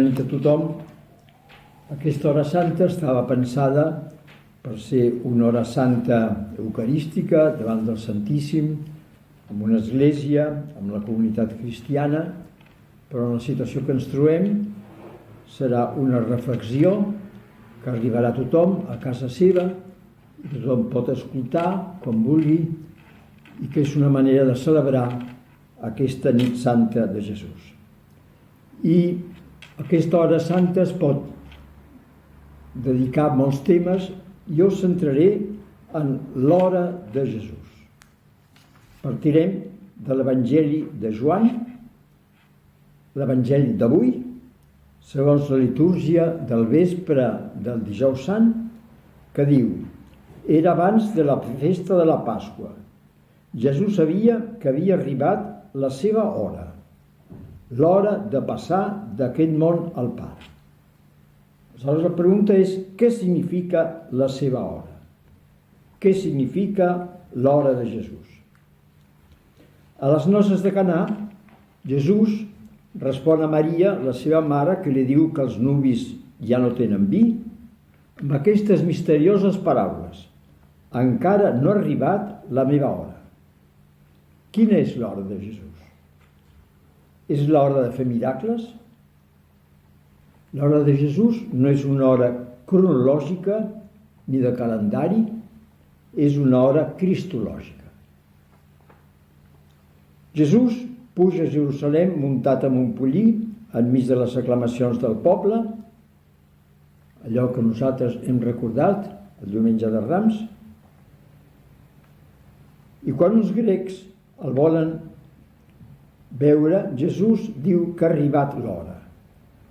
nit a tothom. Aquesta hora santa estava pensada per ser una hora santa eucarística davant del Santíssim, en una església, amb la comunitat cristiana, però en la situació que ens trobem serà una reflexió que arribarà a tothom a casa seva, i tothom pot escoltar quan vulgui, i que és una manera de celebrar aquesta nit santa de Jesús. I aquesta hora santa es pot dedicar a molts temes. Jo centraré en l'hora de Jesús. Partirem de l'Evangeli de Joan, l'Evangeli d'avui, segons la litúrgia del vespre del Dijous Sant, que diu: era abans de la festa de la Pasqua. Jesús sabia que havia arribat la seva hora, l'hora de passar d'aquest món al Pare. Aleshores la pregunta és: què significa la seva hora? Què significa l'hora de Jesús? A les noces de Canà, Jesús respon a Maria, la seva mare, que li diu que els nuvis ja no tenen vi, amb aquestes misterioses paraules: encara no ha arribat la meva hora. Quina és l'hora de Jesús? És l'hora de fer miracles? L'hora de Jesús no és una hora cronològica ni de calendari, és una hora cristològica. Jesús puja a Jerusalem muntat amb un pollí, enmig de les aclamacions del poble, allò que nosaltres hem recordat el diumenge de Rams, i quan uns grecs el volen veure, Jesús diu que ha arribat l'hora,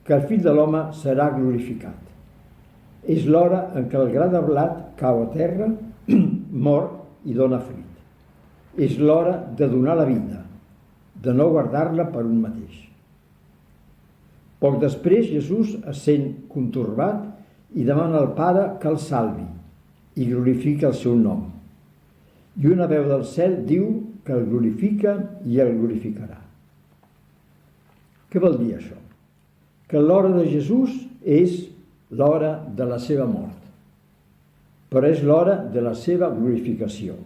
que el fill de l'home serà glorificat. És l'hora en què el gra de blat cau a terra, mor i dona fruit. És l'hora de donar la vida, de no guardar-la per un mateix. Poc després Jesús es sent contorbat i demana al Pare que el salvi i glorifica el seu nom. I una veu del cel diu que el glorifica i el glorificarà. Què vol dir això? Que l'hora de Jesús és l'hora de la seva mort, però és l'hora de la seva glorificació.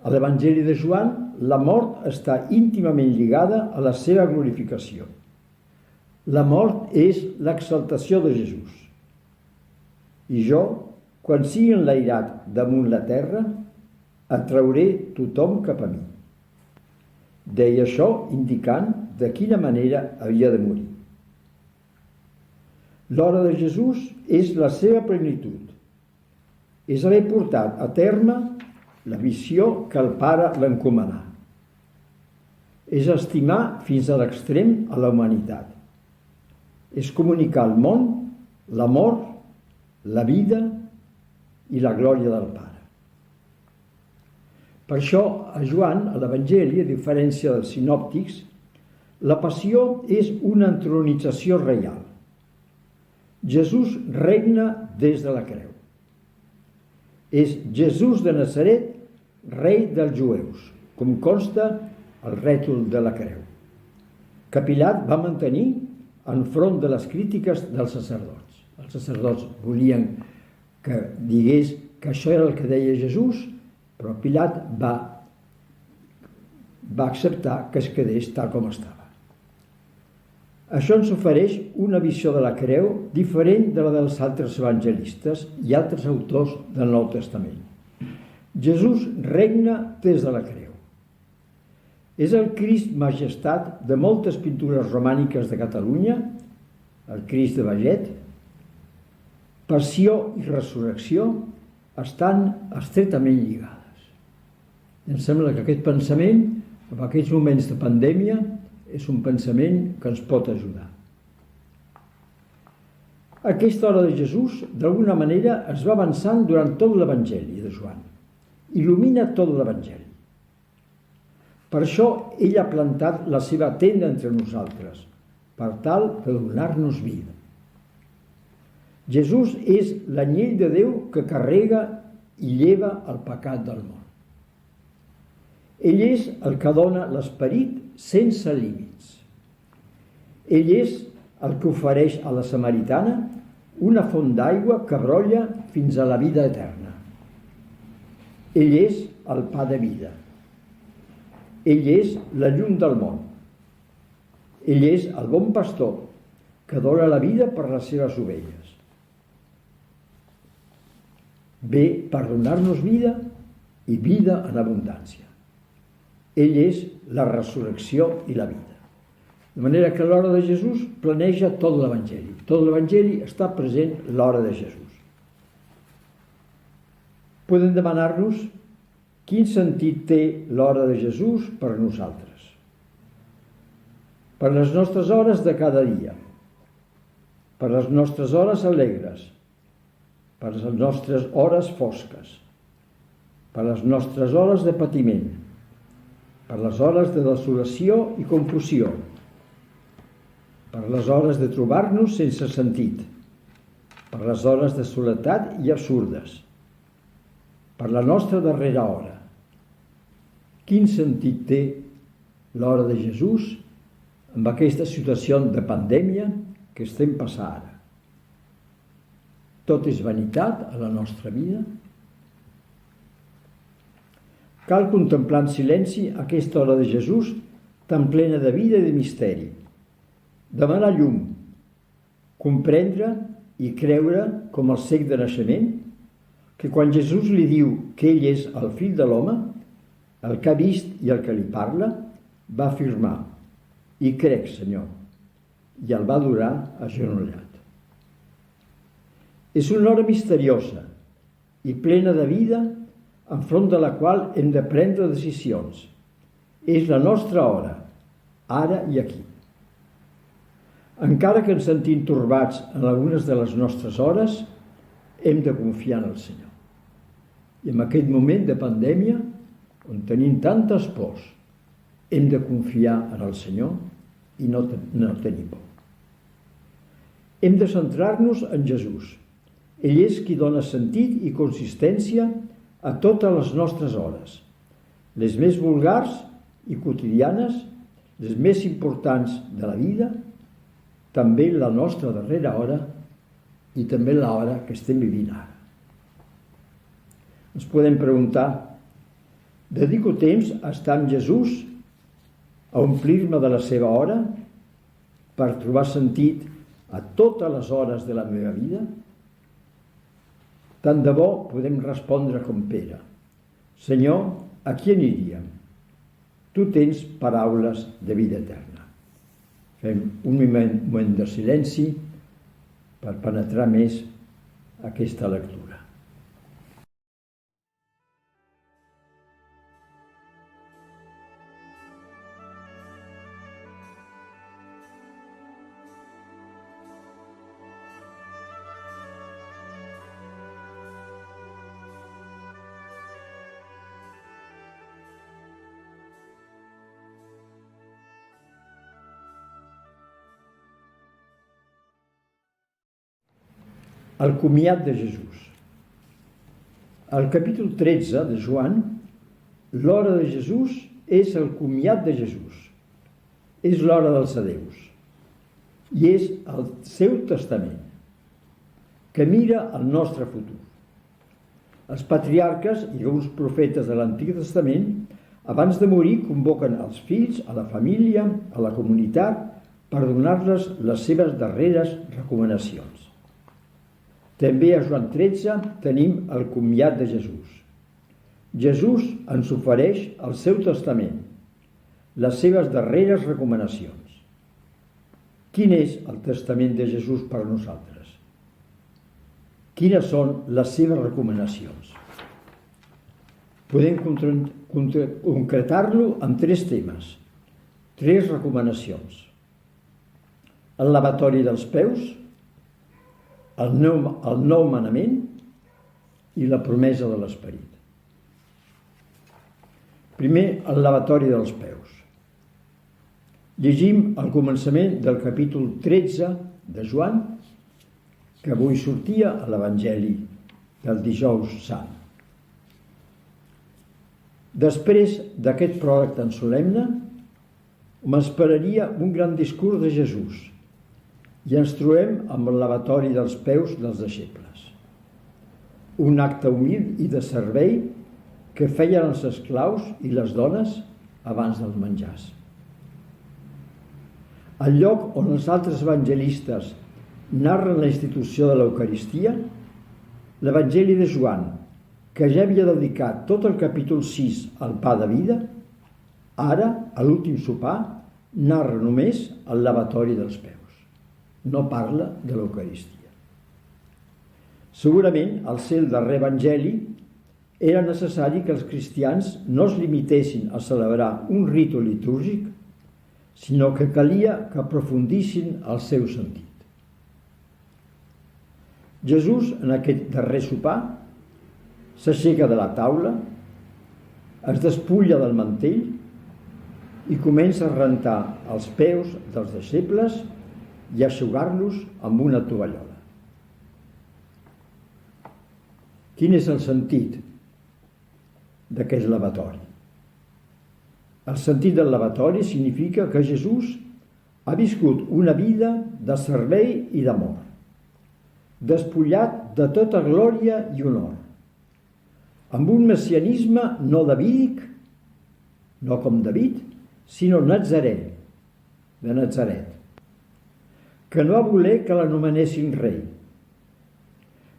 A l'Evangeli de Joan, la mort està íntimament lligada a la seva glorificació. La mort és l'exaltació de Jesús. I jo, quan sigui enlairat damunt la terra, atrauré tothom cap a mi. Deia això indicant de quina manera havia de morir. L'hora de Jesús és la seva plenitud. És haver portat a terme la missió que el Pare l'encomanà. És estimar fins a l'extrem a la humanitat. És comunicar al món l'amor, la vida i la glòria del Pare. Per això, a Joan, a l'Evangeli, a diferència dels sinòptics, la passió és una entronització reial. Jesús regna des de la creu. És Jesús de Nazaret, rei dels jueus, com consta al rètol de la creu, que Pilat va mantenir enfront de les crítiques dels sacerdots. Els sacerdots volien que digués que això era el que deia Jesús, però Pilat va acceptar que es quedés tal com estava. Això ens ofereix una visió de la creu diferent de la dels altres evangelistes i altres autors del Nou Testament. Jesús regna des de la creu. És el Crist Majestat de moltes pintures romàniques de Catalunya, el Crist de Beget. Passió i resurrecció estan estretament lligades. Em sembla que aquest pensament, en aquests moments de pandèmia, és un pensament que ens pot ajudar. Aquesta hora de Jesús, d'alguna manera, es va avançant durant tot l'Evangeli de Joan. Il·lumina tot l'Evangeli. Per això ell ha plantat la seva tenda entre nosaltres, per tal de donar-nos vida. Jesús és l'anyell de Déu que carrega i lleva el pecat del món. Ell és el que dona l'esperit sense límits. Ell és el que ofereix a la samaritana una font d'aigua que brolla fins a la vida eterna. Ell és el pa de vida. Ell és la llum del món. Ell és el bon pastor que dona la vida per les seves ovelles. Ve per donar-nos vida i vida en abundància. Ell és la resurrecció i la vida. De manera que l'hora de Jesús planeja tot l'Evangeli. Tot l'Evangeli està present a l'hora de Jesús. Podem demanar-nos quin sentit té l'hora de Jesús per a nosaltres. Per les nostres hores de cada dia, per les nostres hores alegres, per les nostres hores fosques, per les nostres hores de patiment, per les hores de desolació i confusió, per les hores de trobar-nos sense sentit, per les hores de soledat i absurdes, per la nostra darrera hora. Quin sentit té l'hora de Jesús amb aquesta situació de pandèmia que estem passant ara? Tot és vanitat a la nostra vida? Cal contemplar en silenci aquesta hora de Jesús tan plena de vida i de misteri. Demanar llum, comprendre i creure com el cec de naixement, que quan Jesús li diu que ell és el fill de l'home, el que ha vist i el que li parla, va afirmar: "Hi crec, Senyor", i el va adorar agenollat. És una hora misteriosa i plena de vida enfront de la qual hem de prendre decisions. És la nostra hora, ara i aquí. Encara que ens sentim torbats en algunes de les nostres hores, hem de confiar en el Senyor. I en aquest moment de pandèmia, on tenim tantes pors, hem de confiar en el Senyor i no tenir por. Hem de centrar-nos en Jesús. Ell és qui dona sentit i consistència a totes les nostres hores, les més vulgars i quotidianes, les més importants de la vida, també la nostra darrera hora i també l'hora que estem vivint ara. Ens podem preguntar: dedico temps a estar amb Jesús, a omplir-me de la seva hora per trobar sentit a totes les hores de la meva vida? Tant de bo podem respondre com Pere: Senyor, a qui aniríem? Tu tens paraules de vida eterna. Fem un moment de silenci per penetrar més aquesta lectura. El comiat de Jesús. Al capítol 13 de Joan, l'hora de Jesús és el comiat de Jesús. És l'hora dels adeus. I és el seu testament, que mira el nostre futur. Els patriarques i alguns profetes de l'Antic Testament, abans de morir, convoquen els fills, a la família, a la comunitat, per donar-les les seves darreres recomanacions. També a Joan 13 tenim el comiat de Jesús. Jesús ens ofereix el seu testament, les seves darreres recomanacions. Quin és el testament de Jesús per a nosaltres? Quines són les seves recomanacions? Podem concretar-lo en 3 temes, 3 recomanacions. El lavatori dels peus, el nou manament i la promesa de l'Esperit. Primer, el lavatori dels peus. Llegim al començament del capítol 13 de Joan, que avui sortia a l'Evangeli del dijous sant. Després d'aquest pròleg tan solemne, m'esperaria un gran discurs de Jesús, i ens trobem amb el lavatori dels peus dels deixebles. Un acte humil i de servei que feien els esclaus i les dones abans dels menjars. Al lloc on els altres evangelistes narren la institució de l'Eucaristia, l'Evangeli de Joan, que ja havia dedicat tot el capítol 6 al pa de vida, ara, a l'últim sopar, narra només el lavatori dels peus. No parla de l'Eucaristia. Segurament, al ser el darrer evangeli, era necessari que els cristians no es limitessin a celebrar un ritu litúrgic, sinó que calia que aprofundissin el seu sentit. Jesús, en aquest darrer sopar, s'aixeca de la taula, es despulla del mantell i comença a rentar els peus dels deixebles i a eixugar-los amb una tovallola. Quin és el sentit d'aquest lavatori? El sentit del lavatori significa que Jesús ha viscut una vida de servei i d'amor, despullat de tota glòria i honor, amb un messianisme no davídic, no com David, sinó nazarè, de Natzaret, que no va voler que l'anomenessin rei.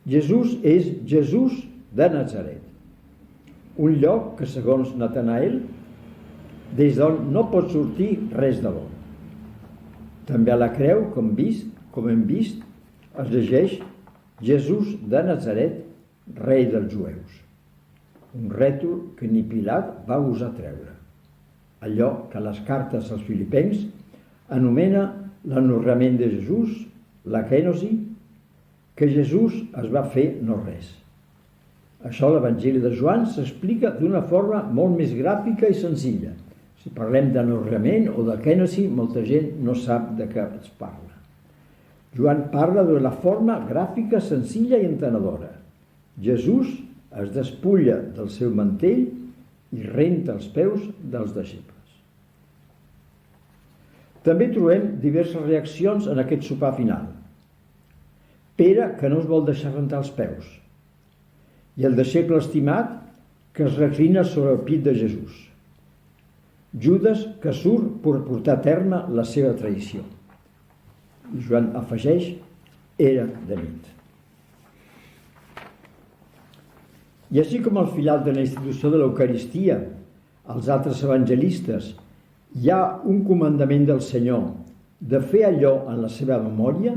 Jesús és Jesús de Natzaret, un lloc que, segons Natanael, des d'on no pot sortir res de bo. També a la creu, com hem vist, es llegeix Jesús de Natzaret, rei dels jueus. Un rètol que ni Pilat va gosar treure. Allò que les cartes als filipencs anomena l'enorrament de Jesús, la kenosi, que Jesús es va fer no res. Això a l'Evangeli de Joan s'explica d'una forma molt més gràfica i senzilla. Si parlem d'enorrament o de kenosi, molta gent no sap de què es parla. Joan parla de la forma gràfica, senzilla i entenedora. Jesús es despulla del seu mantell i renta els peus dels deixebles. També trobem diverses reaccions en aquest sopar final. Pere, que no es vol deixar rentar els peus, i el deixeble estimat, que es reclina sobre el pit de Jesús. Judes, que surt per portar a terme la seva traïció. I Joan afegeix, era de nit. I així com al final de la institució de l'Eucaristia, als altres evangelistes, hi ha un comandament del Senyor de fer allò en la seva memòria,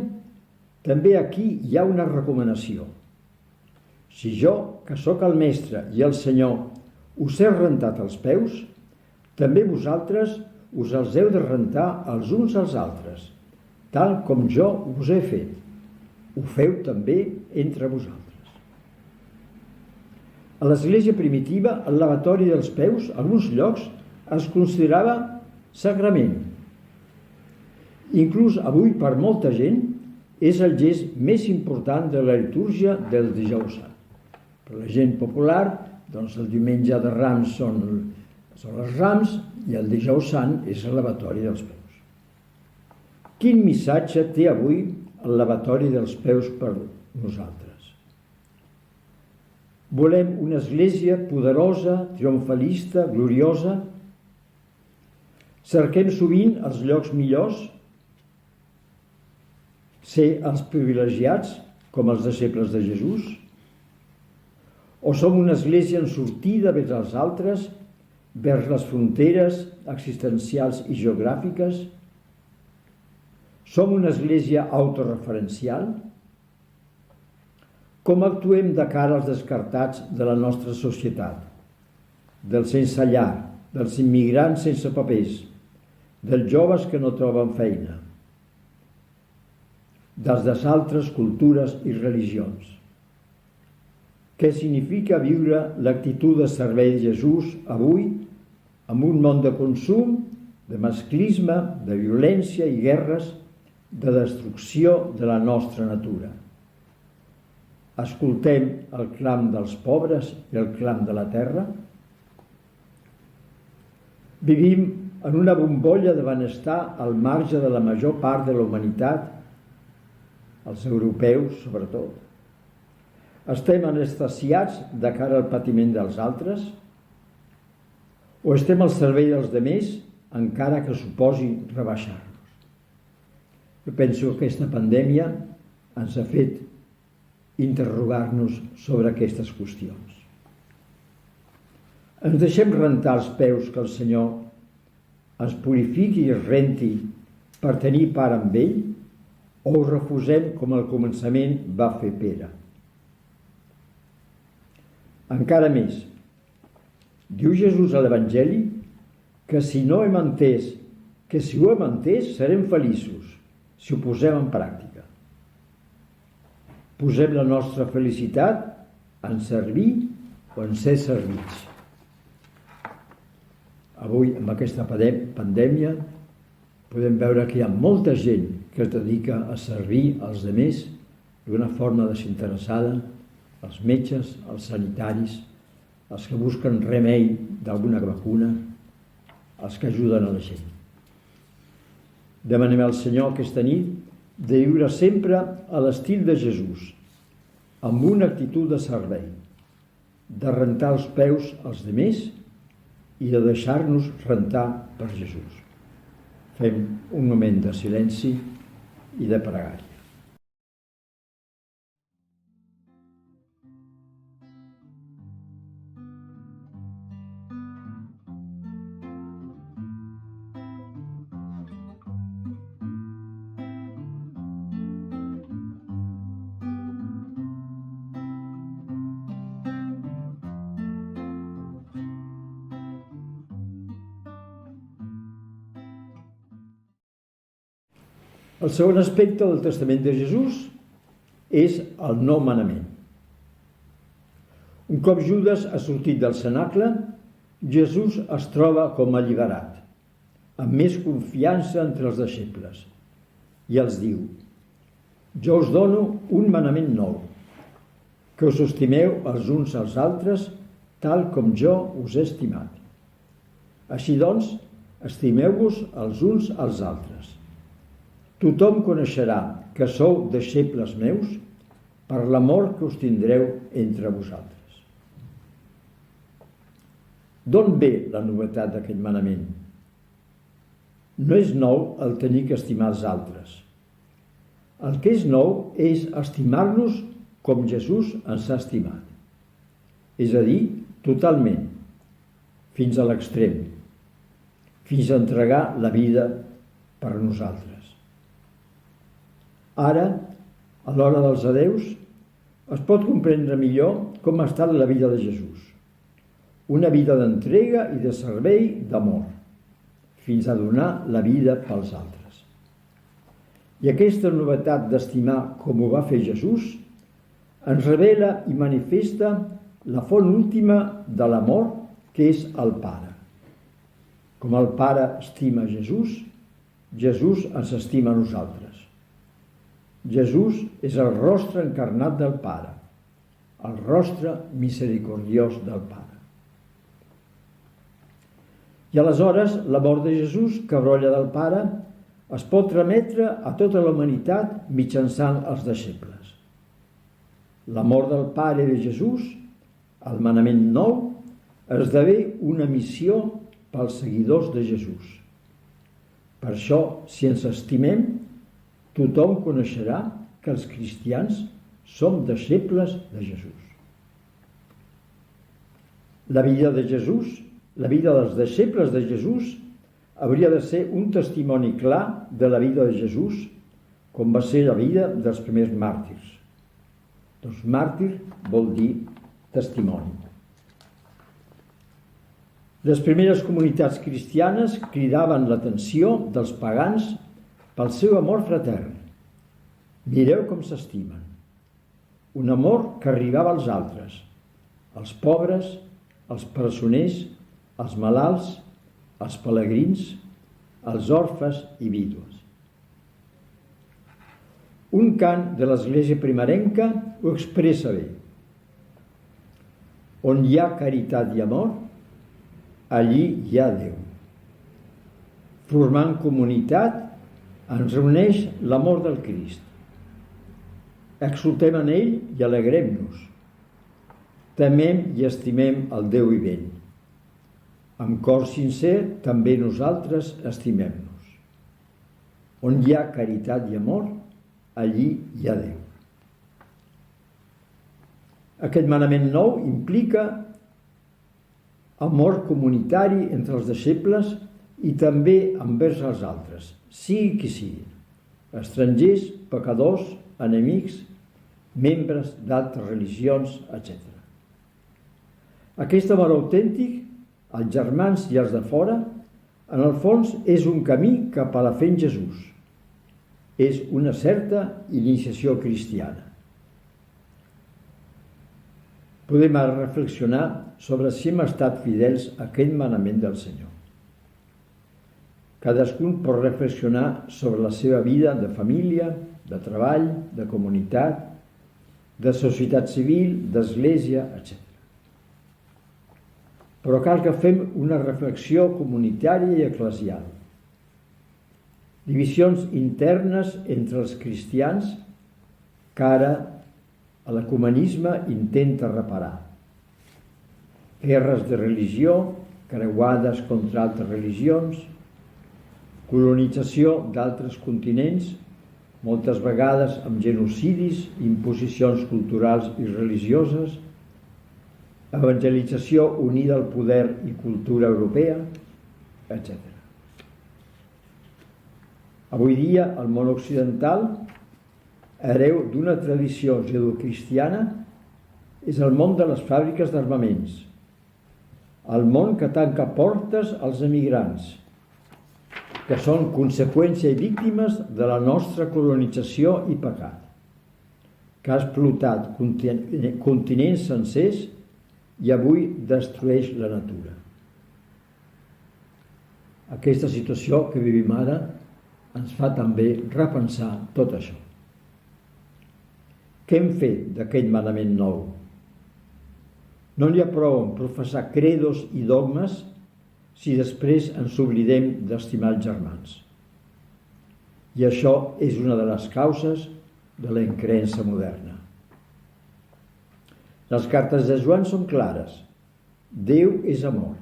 també aquí hi ha una recomanació. Si jo, que sóc el Mestre i el Senyor, us he rentat els peus, també vosaltres us els heu de rentar els uns als altres, tal com jo us he fet. Ho feu també entre vosaltres. A l'Església primitiva, el lavatori dels peus, en alguns llocs, es considerava sagrament. Inclús avui, per molta gent, és el gest més important de la litúrgia del dijous sant. Per la gent popular, doncs el diumenge de Rams són els Rams i el dijous sant és el lavatori dels peus. Quin missatge té avui el lavatori dels peus per nosaltres? Volem una església poderosa, triomfalista, gloriosa? Cerquem sovint els llocs millors? Ser els privilegiats, com els deixebles de Jesús? O som una església en sortida vers els altres, vers les fronteres existencials i geogràfiques? Som una església autoreferencial? Com actuem de cara als descartats de la nostra societat? Dels sense llar, dels immigrants sense papers, dels joves que no troben feina, dels d'altres cultures i religions. Què significa viure l'actitud de servei de Jesús avui en un món de consum, de masclisme, de violència i guerres, de destrucció de la nostra natura? Escoltem el clam dels pobres i el clam de la terra? Vivim en una bombolla de benestar al marge de la major part de la humanitat els europeus sobretot. Estem anestesiats de cara al patiment dels altres? O estem al servei dels demés encara que suposi rebaixar-nos? Jo penso que aquesta pandèmia ens ha fet interrogar-nos sobre aquestes qüestions. Ens deixem rentar els peus que el Senyor ens purifiqui i es renti per tenir part amb ell, o ho refusem com al començament va fer Pere? Encara més, diu Jesús a l'Evangeli que si ho hem entès serem feliços si ho posem en pràctica. Posem la nostra felicitat en servir o en ser servits. Avui, amb aquesta pandèmia, podem veure que hi ha molta gent que es dedica a servir als altres d'una forma desinteressada, els metges, els sanitaris, els que busquen remei d'alguna vacuna, els que ajuden a la gent. Demanem al Senyor aquesta nit de viure sempre a l'estil de Jesús, amb una actitud de servei, de rentar els peus als altres i de deixar-nos rentar per Jesús. Fem un moment de silenci i de pregària. El segon aspecte del testament de Jesús és el nou manament. Un cop Judes ha sortit del cenacle, Jesús es troba com alliberat, amb més confiança entre els deixebles, i els diu: jo us dono un manament nou, que us estimeu els uns als altres tal com jo us he estimat. Així doncs, estimeu-vos els uns als altres. Tothom coneixerà que sou deixebles meus per l'amor que us tindreu entre vosaltres. D'on ve la novetat d'aquest manament? No és nou el tenir que estimar els altres. El que és nou és estimar-nos com Jesús ens ha estimat. És a dir, totalment, fins a l'extrem, fins a entregar la vida per nosaltres. Ara, a l'hora dels adeus, es pot comprendre millor com ha estat la vida de Jesús. Una vida d'entrega i de servei d'amor, fins a donar la vida pels altres. I aquesta novetat d'estimar com ho va fer Jesús ens revela i manifesta la font última de l'amor, que és el Pare. Com el Pare estima Jesús, Jesús ens estima a nosaltres. Jesús és el rostre encarnat del Pare, el rostre misericordiós del Pare. I aleshores l'amor de Jesús, que brolla del Pare, es pot trametre a tota la humanitat mitjançant els deixebles. L'amor del Pare de Jesús, el manament nou, esdevé una missió pels seguidors de Jesús. Per això, si ens estimem, tothom coneixerà que els cristians som deixebles de Jesús. La vida de Jesús, la vida dels deixebles de Jesús, hauria de ser un testimoni clar de la vida de Jesús, com va ser la vida dels primers màrtirs. Doncs màrtir vol dir testimoni. Les primeres comunitats cristianes cridaven l'atenció dels pagans pel seu amor fratern. Mireu com s'estimen. Un amor que arribava als altres, als pobres, als presoners, als malalts, als pelegrins, als orfes i vídues. Un cant de l'Església primerenca ho expressa bé. On hi ha caritat i amor, allí hi ha Déu. Formant comunitat ens reuneix l'amor del Crist. Exultem en ell i alegrem-nos. Temem i estimem el Déu vivent. Amb cor sincer també nosaltres estimem-nos. On hi ha caritat i amor, allí hi ha Déu. Aquest manament nou implica amor comunitari entre els deixebles i també envers els altres, sigui qui siguin, estrangers, pecadors, enemics, membres d'altres religions, etc. Aquest amor autèntic, als germans i als de fora, en el fons és un camí cap a la fe en Jesús. És una certa iniciació cristiana. Podem ara reflexionar sobre si hem estat fidels a aquest manament del Senyor. Cadascun pot reflexionar sobre la seva vida de família, de treball, de comunitat, de societat civil, d'església, etc. Però cal que fem una reflexió comunitària i eclesial. Divisions internes entre els cristians que ara l'ecumenisme intenta reparar. Guerres de religió, creuades contra altres religions, colonització d'altres continents, moltes vegades amb genocidis, imposicions culturals i religioses, evangelització unida al poder i cultura europea, etc. Avui dia, el món occidental, hereu d'una tradició judeocristiana, és el món de les fàbriques d'armaments, el món que tanca portes als emigrants, que són conseqüència i víctimes de la nostra colonització i pecat, que ha explotat continents sencers i avui destrueix la natura. Aquesta situació que vivim ara ens fa també repensar tot això. Què hem fet d'aquest manament nou? No n'hi ha prou en professar credos i dogmes si després ens oblidem d'estimar els germans. I això és una de les causes de la increença moderna. Les cartes de Joan són clares. Déu és amor.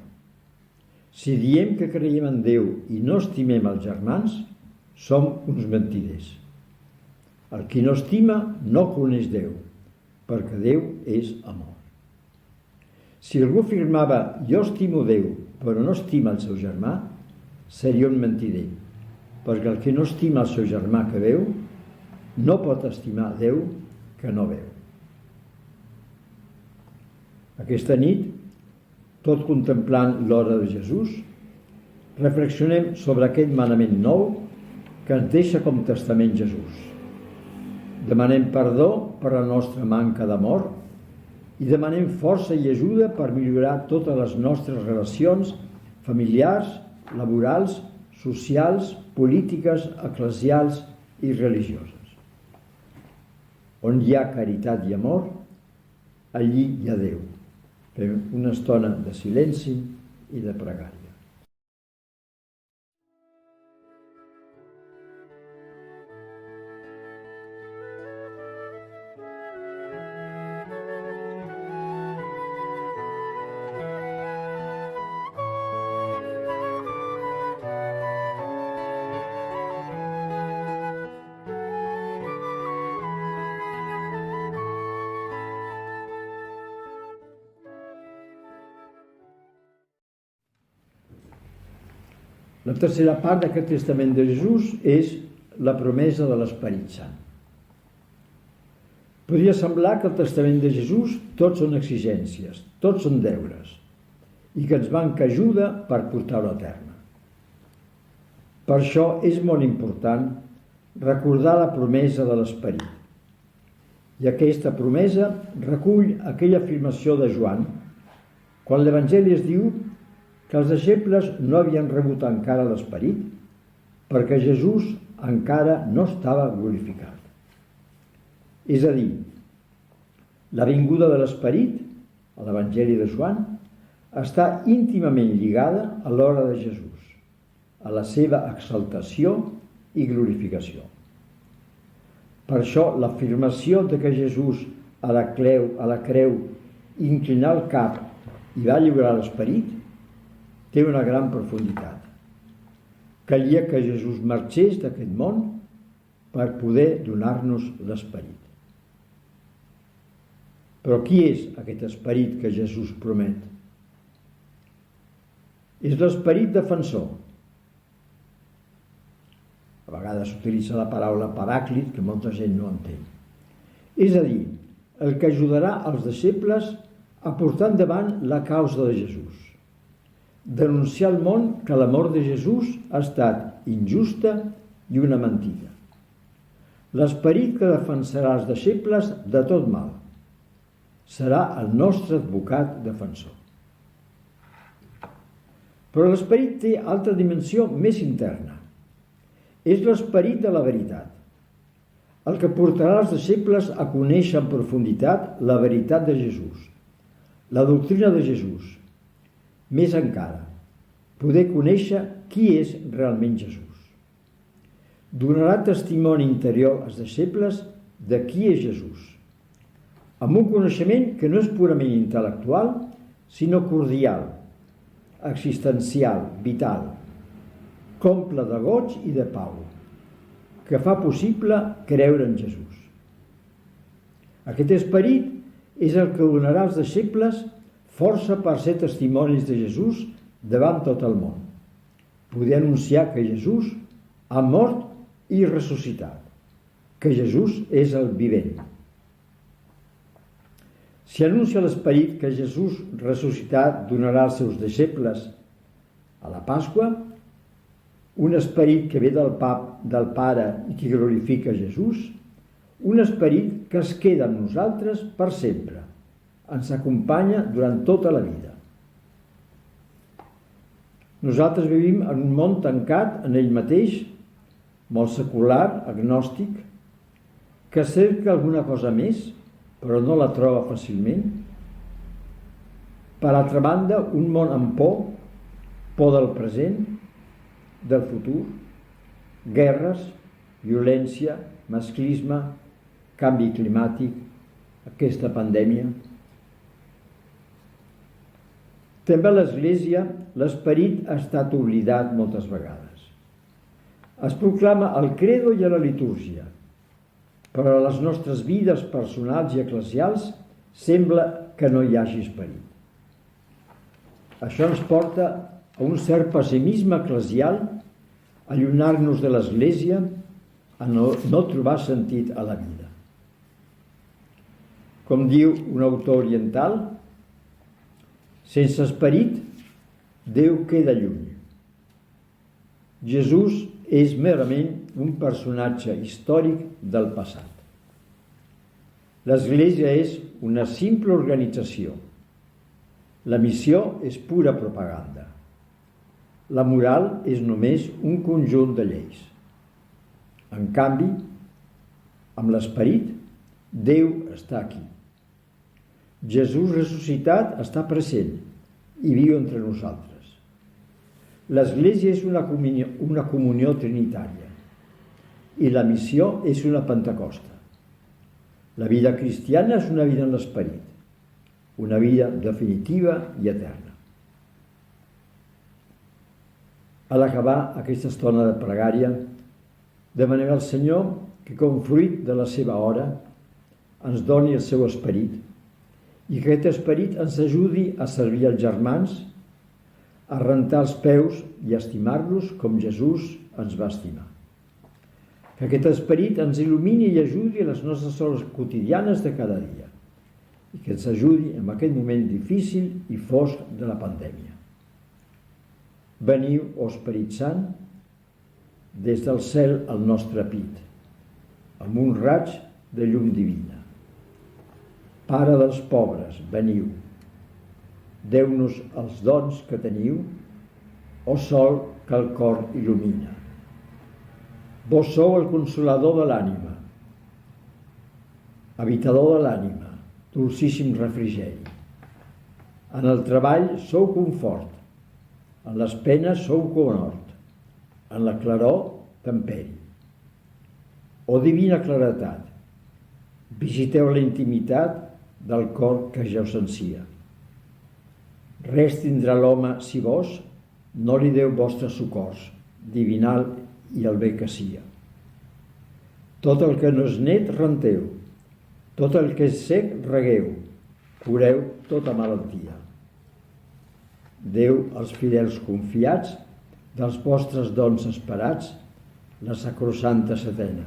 Si diem que creiem en Déu i no estimem els germans, som uns mentiders. El qui no estima no coneix Déu, perquè Déu és amor. Si algú afirmava jo estimo Déu però no estima el seu germà, seria un mentider, perquè el que no estima el seu germà que veu no pot estimar Déu que no veu. Aquesta nit, tot contemplant l'hora de Jesús, reflexionem sobre aquest manament nou que ens deixa com testament Jesús. Demanem perdó per la nostra manca d'amor i demanem força i ajuda per millorar totes les nostres relacions familiars, laborals, socials, polítiques, eclesials i religioses. On hi ha caritat i amor, allí hi ha Déu. Fem una estona de silenci i de pregària. La tercera part d'aquest testament de Jesús és la promesa de l'Esperit Sant. Podria semblar que el testament de Jesús tots són exigències, tots són deures, i que ens manca ajuda per portar-ho a terme. Per això és molt important recordar la promesa de l'Esperit. I aquesta promesa recull aquella afirmació de Joan, quan l'Evangeli es diu que els deixebles no havien rebut encara l'Esperit perquè Jesús encara no estava glorificat. És a dir, la vinguda de l'Esperit, a l'Evangeli de Joan, està íntimament lligada a l'hora de Jesús, a la seva exaltació i glorificació. Per això l'afirmació de que Jesús a la creu inclinà el cap i va lliurar l'esperit té una gran profunditat. Calia que Jesús marxés d'aquest món per poder donar-nos l'esperit. Però qui és aquest esperit que Jesús promet? És l'esperit defensor. A vegades s'utilitza la paraula paràclit, que molta gent no entén. És a dir, el que ajudarà els deixebles a portar endavant la causa de Jesús. Denunciar al món que la mort de Jesús ha estat injusta i una mentida. L'esperit que defensarà els deixebles de tot mal. Serà el nostre advocat defensor. Però l'esperit té altra dimensió més interna. És l'esperit de la veritat, el que portarà els deixebles a conèixer en profunditat la veritat de Jesús, la doctrina de Jesús. Més encara, poder conèixer qui és realment Jesús. Donarà testimoni interior als deixebles de qui és Jesús, amb un coneixement que no és purament intel·lectual, sinó cordial, existencial, vital, comple de goig i de pau, que fa possible creure en Jesús. Aquest esperit és el que donarà als deixebles força per ser testimonis de Jesús davant tot el món. Poder anunciar que Jesús ha mort i ressuscitat, que Jesús és el vivent. Si anuncia l'esperit que Jesús ressuscitat donarà als seus deixebles a la Pasqua, un esperit que ve del Pare i que glorifica Jesús, un esperit que es queda amb nosaltres per sempre, ens acompanya durant tota la vida. Nosaltres vivim en un món tancat en ell mateix, molt secular, agnòstic, que cerca alguna cosa més, però no la troba fàcilment. Per altra banda, un món amb por del present, del futur, guerres, violència, masclisme, canvi climàtic, aquesta pandèmia. També a l'Església l'esperit ha estat oblidat moltes vegades. Es proclama el credo i a la litúrgia, però a les nostres vides personals i eclesials sembla que no hi hagi esperit. Això ens porta a un cert pessimisme eclesial, a allunyar-nos de l'Església, a no trobar sentit a la vida. Com diu un autor oriental, sense esperit, Déu queda lluny. Jesús és merament un personatge històric del passat. L'Església és una simple organització. La missió és pura propaganda. La moral és només un conjunt de lleis. En canvi, amb l'esperit, Déu està aquí. Jesús ressuscitat està present i viu entre nosaltres. L'Església és una comunió trinitària i la missió és una Pentecosta. La vida cristiana és una vida en l'esperit, una vida definitiva i eterna. A l'acabar aquesta estona de pregària, demanem al Senyor que, com fruit de la seva hora, ens doni el seu esperit i que aquest esperit ens ajudi a servir els germans, a rentar els peus i a estimar-los com Jesús ens va estimar. Que aquest esperit ens il·lumini i ajudi a les nostres hores quotidianes de cada dia i que ens ajudi en aquest moment difícil i fosc de la pandèmia. Veniu, ó Esperit Sant, des del cel al nostre pit, amb un raig de llum divina. Pare dels pobres, veniu. Deu-nos els dons que teniu, ó sol que el cor il·lumina. Vos sou el consolador de l'ànima, habitador de l'ànima, dolcíssim refrigeri. En el treball sou confort, en les penes sou conhort, en la claror temperi. o divina claretat, visiteu la intimitat del cor que ja us ansia. Res tindrà l'home si vos no li deu vostres socors, divinal i el bé que sia. Tot el que no és net renteu, tot el que és sec regueu, cureu tota malaltia. Déu als fidels confiats, dels vostres dons esperats, la sacrosanta setena.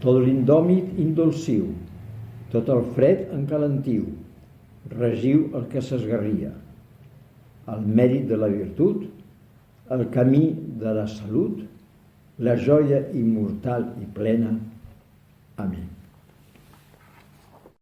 Tot l'indòmit indolciu, tot el fred encalentiu, regiu el que s'esgarria. El mèrit de la virtut, el camí de la salut, la joia immortal i plena. Amén.